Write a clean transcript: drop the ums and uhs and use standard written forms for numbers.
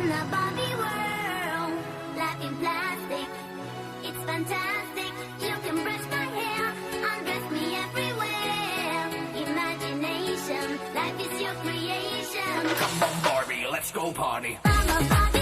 in a Barbie world, life in plastic. It's fantastic. You can brush my hair, undress me everywhere. Imagination, life is your creation. Come on, Barbie, let's go party. I'm a Barbie.